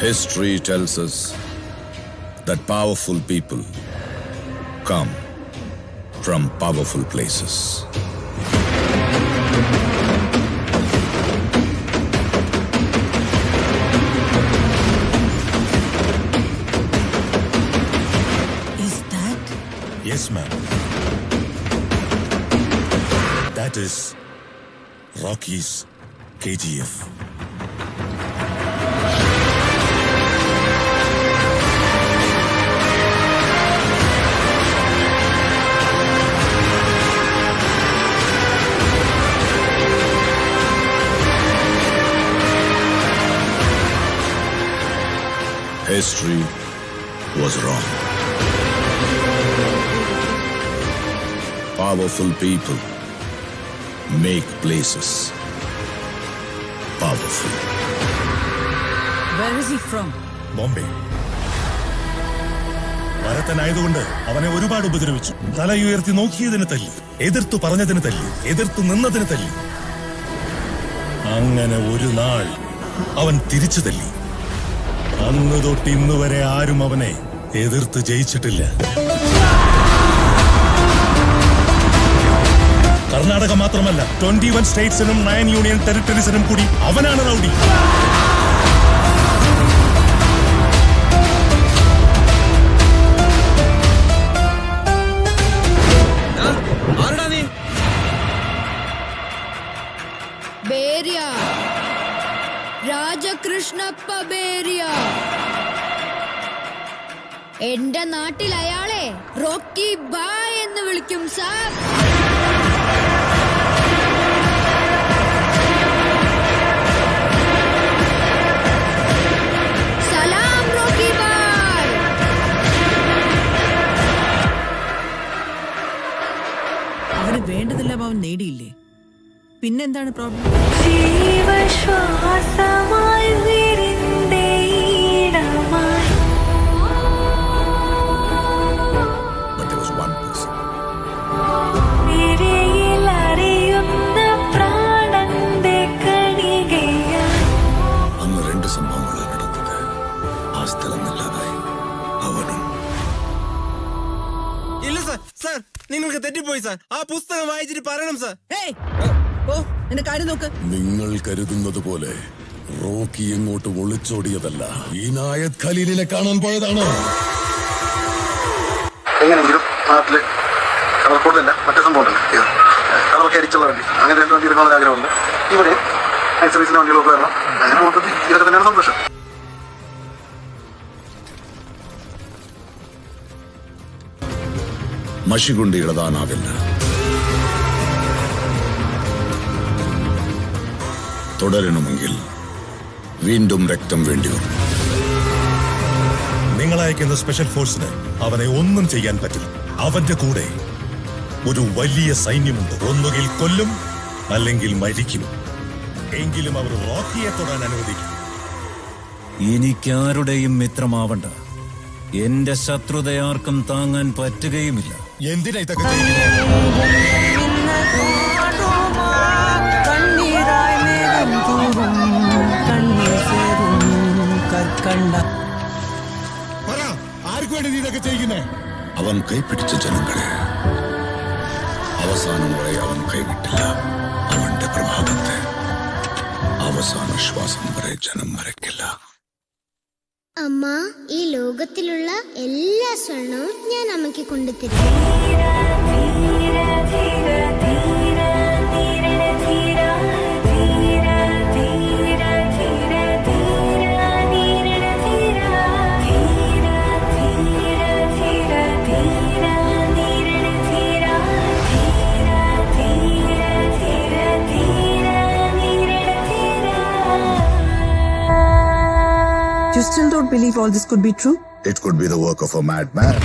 History tells us that powerful people come from powerful places. Is that? Yes, ma'am. That is Rocky's KGF. History was wrong. Powerful people make places powerful. Where is he from? Bombay. ഭരതനായതുകൊണ്ട് അവനെ ഒരുപാട് ഉപദ്രവിച്ചു. തലയുയർത്തി നോക്കിയതിന് തല്ലി, എതിർത്തു പറഞ്ഞതിന് തല്ലി, എതിർത്തു നിന്നതിന് തല്ലി. അങ്ങനെ ഒരു നാൾ അവൻ തിരിച്ചു തല്ലി. അന്ന് തൊട്ട് ഇന്ന് വരെ ആരും അവനെ എതിർത്ത് ജയിച്ചിട്ടില്ല. കർണാടക മാത്രമല്ല, 21 സ്റ്റേറ്റ്സിനും 9 യൂണിയൻ ടെറിട്ടറീസിനും കൂടി അവനാണ് റൗഡി. ബേരിയ, രാജകൃഷ്ണപ്പ ബേരിയ. എന്റെ നാട്ടിൽ അയാളെ റോക്കി ബായ് എന്ന് വിളിക്കും സാർ. സലാം റോക്കി ബായ്. അവന് വേണ്ടതെല്ലാം അവൻ നേടിയില്ലേ? പിന്നെന്താണ് problem? But there was one person. അന്ന് രണ്ട് സംഭവങ്ങളാണ് നടന്നത്. ആ സ്ഥലം ഇല്ലാതായി അവനും. ഇല്ല സാർ, സാർ നിങ്ങൾക്ക് തെറ്റിപ്പോയി സാർ. ആ പുസ്തകം വായിച്ചിട്ട് പറയണം സാർ. ഏയ്! ഓ, എന്റെ കാര്യം നോക്ക്. നിങ്ങൾ കരുതുന്നത് പോലെ റോക്കി എങ്ങോട്ട് ഒളിച്ചോടിയതല്ല. ഇനായത് ഖലീലിനെ കാണാൻ പോയതാണ്. എങ്ങനെയെങ്കിലും നാട്ടില് കളർ കോഡില്ല, മറ്റേ സംഭവം കളറൊക്കെ അടിച്ചുള്ള വണ്ടി, അങ്ങനെ രണ്ട് വണ്ടി എടുക്കാനുള്ള ആഗ്രഹമുണ്ട്. ഇവിടെ സർവീസിന്റെ വണ്ടികളൊക്കെ വരണം. അങ്ങനെ മൊത്തത്തിൽ ഇതൊക്കെ തന്നെയാണ് സന്തോഷം. മഷി കൊണ്ട് ഇളതാനാവില്ല. തുടരണമെങ്കിൽ വീണ്ടും രക്തം വേണ്ടിവരും. നിങ്ങളയക്കുന്ന സ്പെഷ്യൽ ഫോഴ്സിന് അവനെ ഒന്നും ചെയ്യാൻ പറ്റില്ല. അവന്റെ കൂടെ ഒരു വലിയ സൈന്യമുണ്ട്. ഒന്നുകിൽ കൊല്ലും, അല്ലെങ്കിൽ മരിക്കും. എങ്കിലും അവർ റോക്കിയെ തൊടാൻ അനുവദിക്കും. എനിക്കാരുടെയും മിത്രമാവണ്ട. എന്റെ ശത്രുതയാർക്കും താങ്ങാൻ പറ്റുകയുമില്ല. എന്തിനാ ഇതൊക്കെ ചെയ്യുന്നത്? ആർക്കു വേണ്ടി നീ ഇതൊക്കെ ചെയ്യുന്നേ? അവൻ കൈപ്പിടിച്ച ജനങ്ങളെ അവസാനം വരെ അവൻ കൈവിട്ടില്ല. അവന്റെ പ്രഭാതത്തെ അവസാന ശ്വാസം വരെ ജനം മറക്കില്ല. അമ്മ, ഈ ലോകത്തിലുള്ള എല്ലാ സ്വർണവും ഞാൻ അമ്മയ്ക്ക് കൊണ്ടുതരും. You still don't believe all this could be true? It could be the work of a madman.